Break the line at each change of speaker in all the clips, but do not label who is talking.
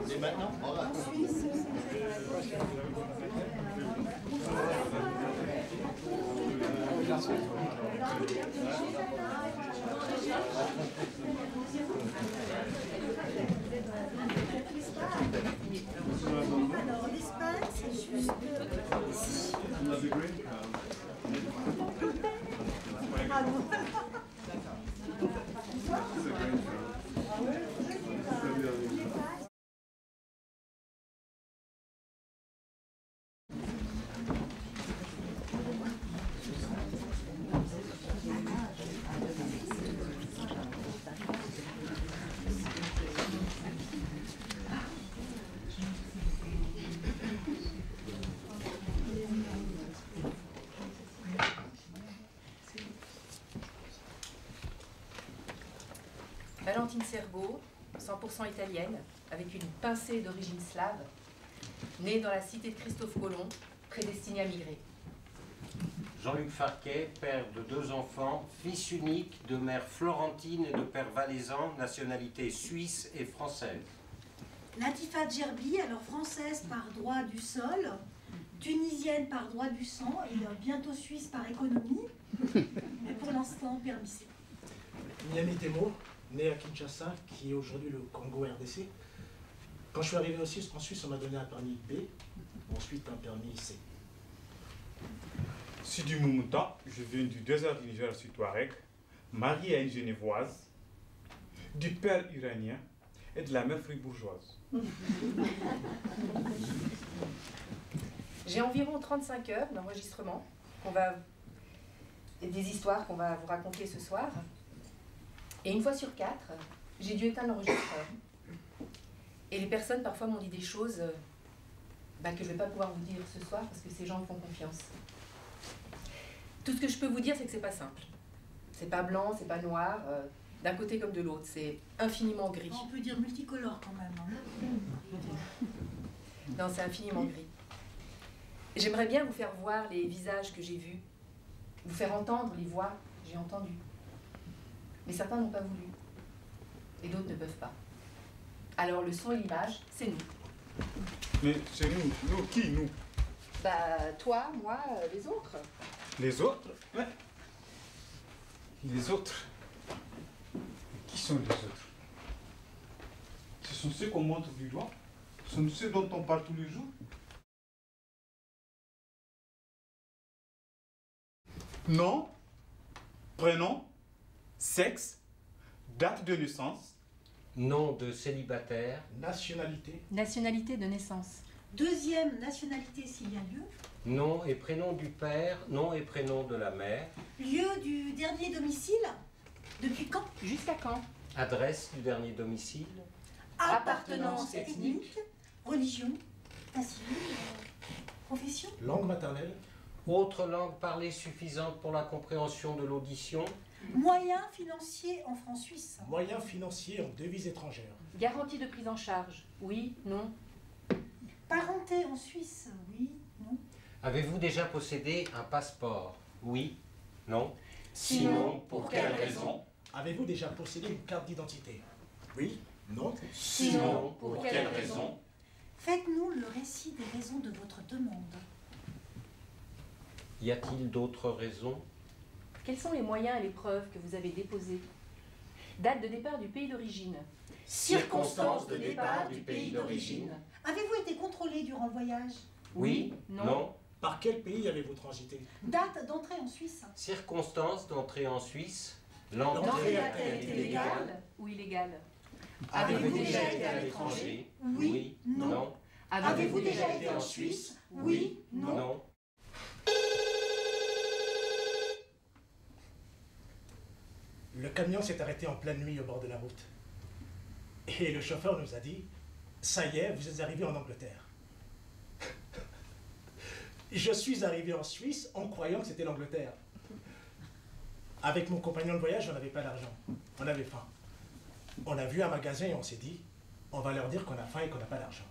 Et maintenant, voilà.
Alors, l'Espagne, c'est juste ici. Ah, voilà.
Valentine Sergault, 100% italienne, avec une pincée d'origine slave, née dans la cité de Christophe Colomb, prédestinée à migrer.
Jean-Luc Farquet, père de 2 enfants, fils unique de mère florentine et de père valaisan, nationalité suisse et française.
Latifa Djerbi, alors française par droit du sol, tunisienne par droit du sang et bientôt suisse par économie, mais pour l'instant permis C.
Miami Temo, né à Kinshasa, qui est aujourd'hui le Congo RDC. Quand je suis arrivé en Suisse, on m'a donné un permis B, ensuite un permis C.
Sidi Moumouta, je viens du désert du Niger sur Touareg, marié à une Genevoise, du père iranien et de la mère fribourgeoise.
J'ai environ 35 heures d'enregistrement, des histoires qu'on va vous raconter ce soir. Et une fois sur 4, j'ai dû éteindre l'enregistreur. Et les personnes parfois m'ont dit des choses que je ne vais pas pouvoir vous dire ce soir parce que ces gens me font confiance. Tout ce que je peux vous dire, c'est que c'est pas simple. C'est pas blanc, c'est pas noir, d'un côté comme de l'autre. C'est infiniment gris.
On peut dire multicolore quand même. Hein.
Non, c'est infiniment gris. J'aimerais bien vous faire voir les visages que j'ai vus, vous faire entendre les voix que j'ai entendues. Mais certains n'ont pas voulu. Et d'autres ne peuvent pas. Alors le son et l'image, c'est nous.
Mais c'est nous. Nous, qui, nous?
Toi, moi, les autres.
Les autres? Ouais. Les autres? Qui sont les autres? Ce sont ceux qu'on montre du doigt? Ce sont ceux dont on parle tous les jours? Nom, prénom, sexe, date de naissance,
Nom de célibataire,
Nationalité,
Nationalité de naissance.
Deuxième nationalité s'il y a lieu.
nom et prénom du père, nom et prénom de la mère,
Lieu du dernier domicile. Depuis quand?
Jusqu'à quand?
adresse du dernier domicile,
Appartenance ethnique. Religion. État civil. Profession.
langue maternelle,
autre langue parlée suffisante pour la compréhension de l'audition,
Moyens financiers en francs suisses.
moyens financiers en devises étrangères,
Garantie de prise en charge. Oui, non.
Parenté en Suisse. Oui, non.
Avez-vous déjà possédé un passeport? Oui, non.
Sinon,
pour quelle raison?
avez-vous déjà possédé une carte d'identité? Oui, non.
Sinon, pour quelle raison?
Faites-nous le récit des raisons de votre demande.
Y a-t-il d'autres raisons?
Quels sont les moyens et les preuves que vous avez déposées? Date de départ du pays d'origine.
Circonstances de départ du pays d'origine.
Avez-vous été contrôlé durant le voyage?
Oui, non.
Par quel pays avez-vous transité?
Date d'entrée en Suisse.
Circonstances d'entrée en Suisse.
L'entrée
L'entrée
a-t-elle été légale
ou illégale?
Avez-vous déjà été à l'étranger?
Oui, non. Avez-vous déjà été en Suisse? Oui, non.
Le camion s'est arrêté en pleine nuit au bord de la route. Et le chauffeur nous a dit « Ça y est, vous êtes arrivé en Angleterre. » Je suis arrivé en Suisse en croyant que c'était l'Angleterre. Avec mon compagnon de voyage, on n'avait pas d'argent. On avait faim. On a vu un magasin et on s'est dit, on va leur dire qu'on a faim et qu'on n'a pas d'argent.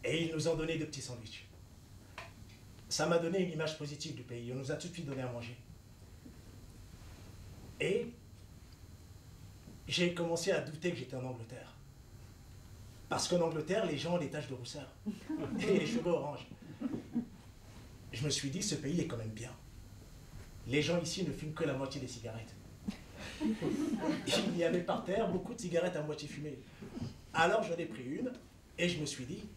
Et ils nous ont donné de petits sandwichs. Ça m'a donné une image positive du pays. On nous a tout de suite donné à manger. Et j'ai commencé à douter que j'étais en Angleterre. Parce qu'en Angleterre, les gens ont des taches de rousseur et les cheveux orange. Je me suis dit, ce pays est quand même bien. Les gens ici ne fument que la moitié des cigarettes. Il y avait par terre beaucoup de cigarettes à moitié fumées. Alors j'en ai pris une et je me suis dit,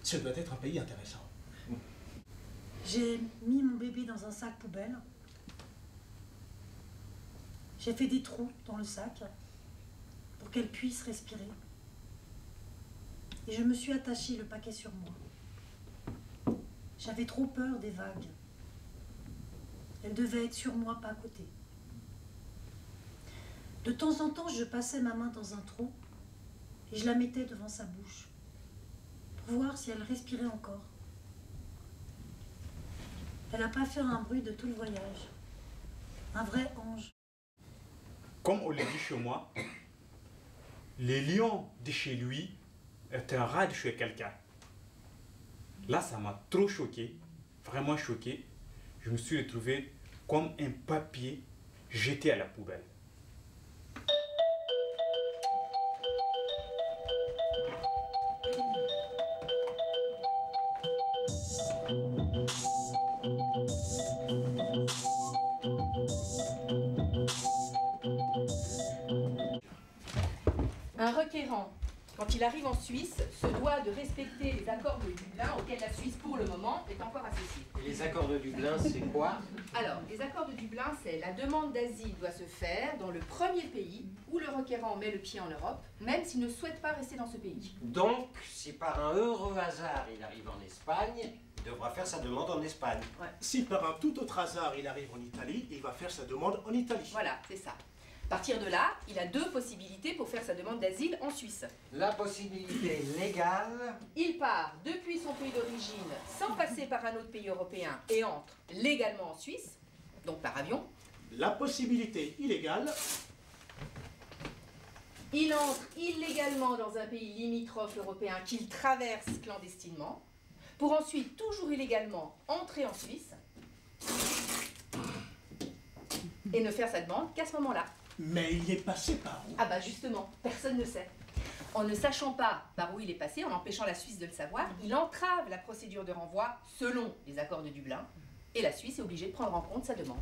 ce doit être un pays intéressant.
J'ai mis mon bébé dans un sac poubelle. J'ai fait des trous dans le sac pour qu'elle puisse respirer. Et je me suis attachée le paquet sur moi. J'avais trop peur des vagues. Elle devait être sur moi, pas à côté. De temps en temps, je passais ma main dans un trou et je la mettais devant sa bouche pour voir si elle respirait encore. Elle n'a pas fait un bruit de tout le voyage. Un vrai ange.
Comme on le dit chez moi, les lions de chez lui est un rat de chez quelqu'un. Là, ça m'a trop choqué, vraiment choqué. Je me suis retrouvé comme un papier jeté à la poubelle.
Un requérant, quand il arrive en Suisse, se doit de respecter les accords de Dublin auxquels la Suisse, pour le moment, est encore associée.
Et les accords de Dublin, c'est quoi?
Alors, les accords de Dublin, c'est la demande d'asile doit se faire dans le premier pays où le requérant met le pied en Europe, même s'il ne souhaite pas rester dans ce pays.
Donc, si par un heureux hasard il arrive en Espagne, il devra faire sa demande en Espagne.
Si par un tout autre hasard il arrive en Italie, il va faire sa demande en Italie.
Voilà, c'est ça. À partir de là, il a deux possibilités pour faire sa demande d'asile en Suisse.
La possibilité légale,
Il part depuis son pays d'origine sans passer par un autre pays européen et entre légalement en Suisse, donc par avion.
La possibilité illégale,
Il entre illégalement dans un pays limitrophe européen qu'il traverse clandestinement, pour ensuite, toujours illégalement, entrer en Suisse et ne faire sa demande qu'à ce moment-là.
mais il y est passé par où?
Ah bah justement, personne ne sait. En ne sachant pas par où il est passé, en empêchant la Suisse de le savoir, il entrave la procédure de renvoi selon les accords de Dublin, et la Suisse est obligée de prendre en compte sa demande.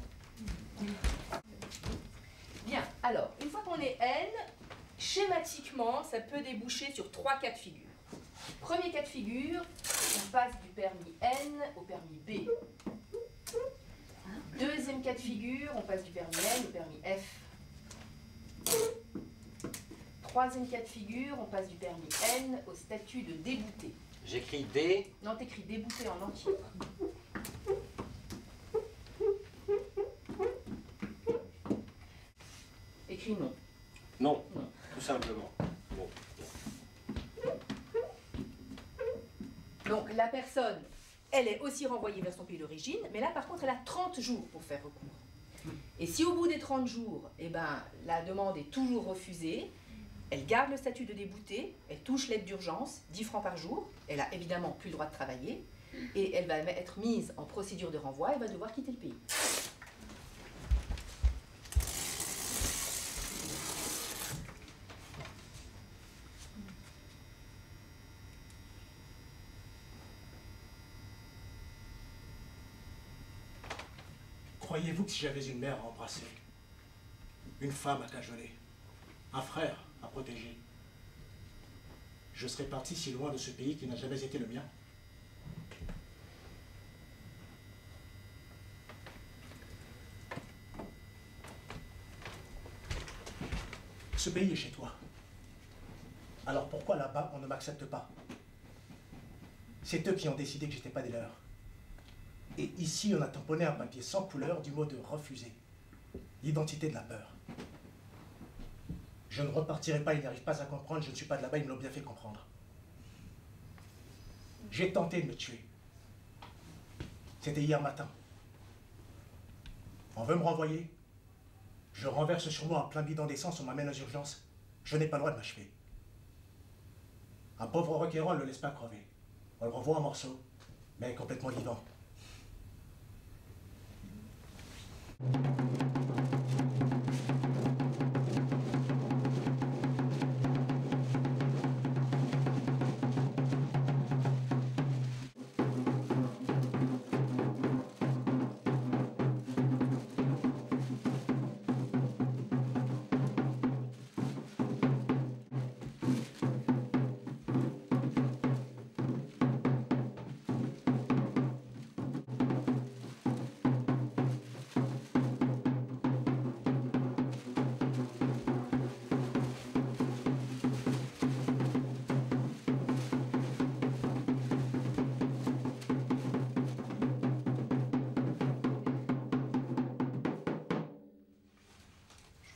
Bien, alors, une fois qu'on est N, schématiquement, ça peut déboucher sur 3 cas de figure. Premier cas de figure, on passe du permis N au permis B. Deuxième cas de figure, on passe du permis N au permis F. Troisième cas de figure, on passe du permis N au statut de débouté.
j'écris D.
Non, t'écris débouté en entier. Écris non.
Non,
Non.
tout simplement. Bon.
Donc la personne, elle est aussi renvoyée vers son pays d'origine, mais là par contre elle a 30 jours pour faire recours. Et si au bout des 30 jours, eh ben, la demande est toujours refusée, elle garde le statut de débouté, elle touche l'aide d'urgence, 10 francs par jour, elle a évidemment plus le droit de travailler, et elle va être mise en procédure de renvoi, elle va devoir quitter le pays.
Croyez-vous que si j'avais une mère à embrasser, une femme à cajoler, un frère à protéger, je serais parti si loin de ce pays qui n'a jamais été le mien? Ce pays est chez toi. Alors pourquoi là-bas on ne m'accepte pas? C'est eux qui ont décidé que j'étais pas des leurs. Et ici, on a tamponné un papier sans couleur du mot de refuser. L'identité de la peur. Je ne repartirai pas, ils n'arrivent pas à comprendre, je ne suis pas de là-bas, ils me l'ont bien fait comprendre. J'ai tenté de me tuer. C'était hier matin. On veut me renvoyer. Je renverse sur moi en plein bidon d'essence, on m'amène aux urgences. Je n'ai pas le droit de m'achever. Un pauvre requérant ne le laisse pas crever. On le revoit en morceaux, mais complètement vivant.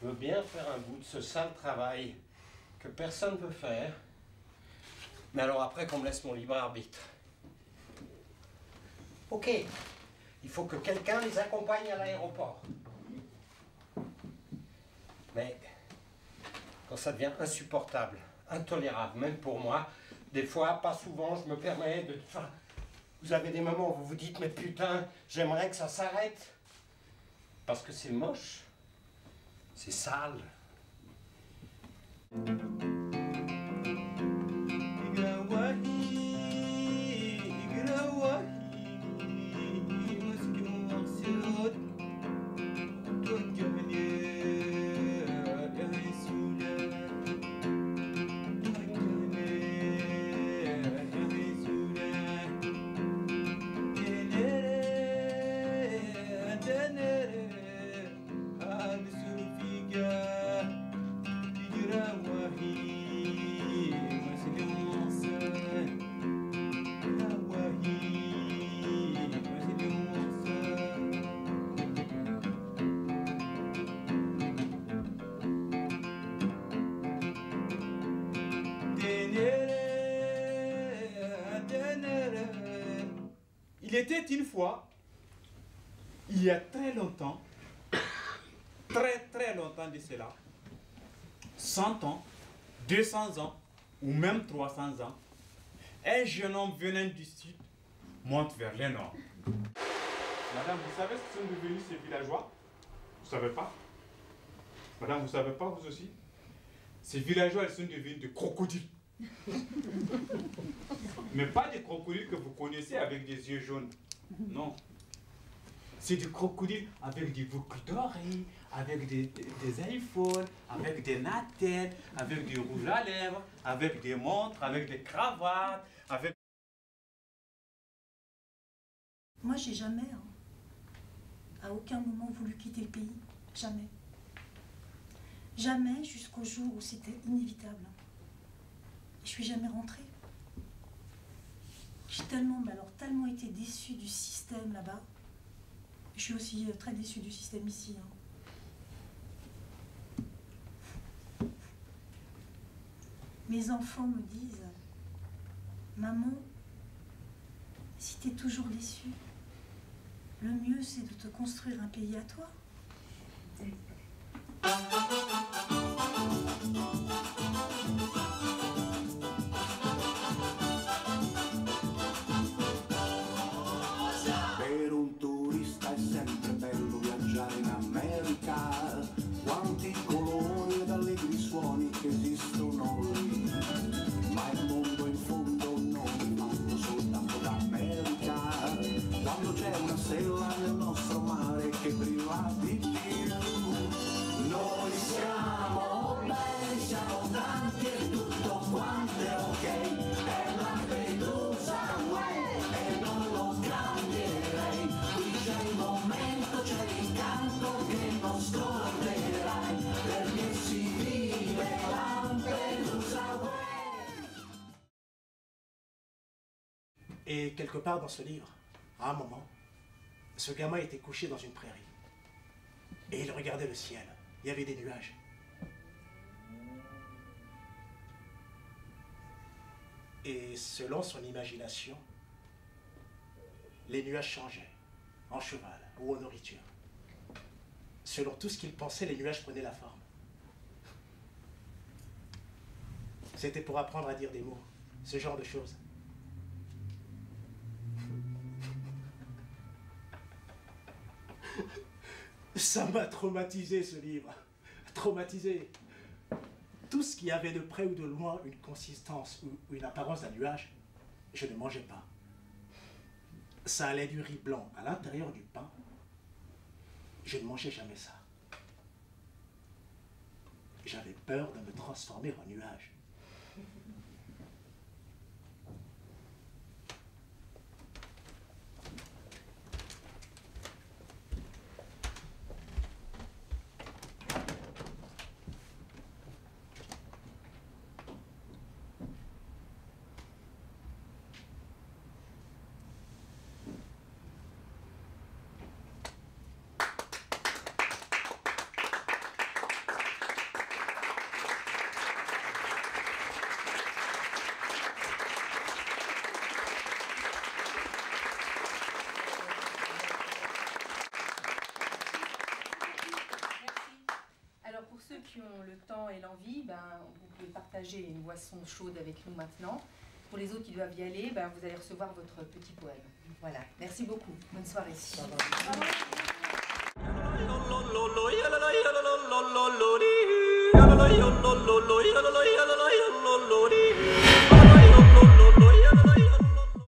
Je veux bien faire un bout de ce sale travail que personne ne peut faire, mais alors après qu'on me laisse mon libre arbitre. Ok, il faut que quelqu'un les accompagne à l'aéroport. Mais quand ça devient insupportable, intolérable, même pour moi, des fois, pas souvent, je me permets de... Enfin, vous avez des moments où vous vous dites, mais putain, j'aimerais que ça s'arrête. Parce que c'est moche. C'est sale.
Il était une fois, il y a très longtemps, très longtemps de cela, 100 ans, 200 ans, ou même 300 ans, un jeune homme venant du sud monte vers le nord. Madame, vous savez ce que sont devenus ces villageois? Vous savez pas? Madame, vous savez pas, vous aussi? Ces villageois, ils sont devenus des crocodiles. Mais pas des crocodiles que vous connaissez avec des yeux jaunes. Non. C'est des crocodiles avec des boucles d'oreilles, avec des iPhones, avec des nattelles, avec des rouges à lèvres, avec des montres, avec des cravates, avec...
Moi, j'ai jamais, à aucun moment, voulu quitter le pays. Jamais. Jamais jusqu'au jour où c'était inévitable. Je suis jamais rentrée. J'ai tellement, mais alors tellement été déçue du système là-bas. Je suis aussi très déçue du système ici. Mes enfants me disent, maman, si tu es toujours déçue, le mieux c'est de te construire un pays à toi.
Per un turista è sempre bello viaggiare in America, quanti colori ed allegri suoni che esistono lì, ma il mondo in fondo non è fatto soltanto d'America, quando c'è una stella nel nostro mare che brilla di più, noi siamo belli, siamo tanti e tutto quanto è ok, è Lampedusa, e non lo cambierei, qui c'è il momento, c'è l'incanto che non scorderai, perché si vive Lampedusa,
Et quelque part dans ce livre, à un moment, ce gamin était couché dans une prairie. Et il regardait le ciel. Il y avait des nuages. Et selon son imagination, les nuages changeaient en cheval ou en nourriture. Selon tout ce qu'il pensait, les nuages prenaient la forme. C'était pour apprendre à dire des mots, ce genre de choses. Ça m'a traumatisé, ce livre. Traumatisé. Tout ce qui avait de près ou de loin une consistance ou une apparence d'un nuage, je ne mangeais pas. Ça allait du riz blanc à l'intérieur du pain. Je ne mangeais jamais ça. J'avais peur de me transformer en nuage.
Qui ont le temps et l'envie, vous pouvez partager une boisson chaude avec nous maintenant. Pour les autres qui doivent y aller, vous allez recevoir votre petit poème. Voilà, merci beaucoup. Bonne soirée. Bravo.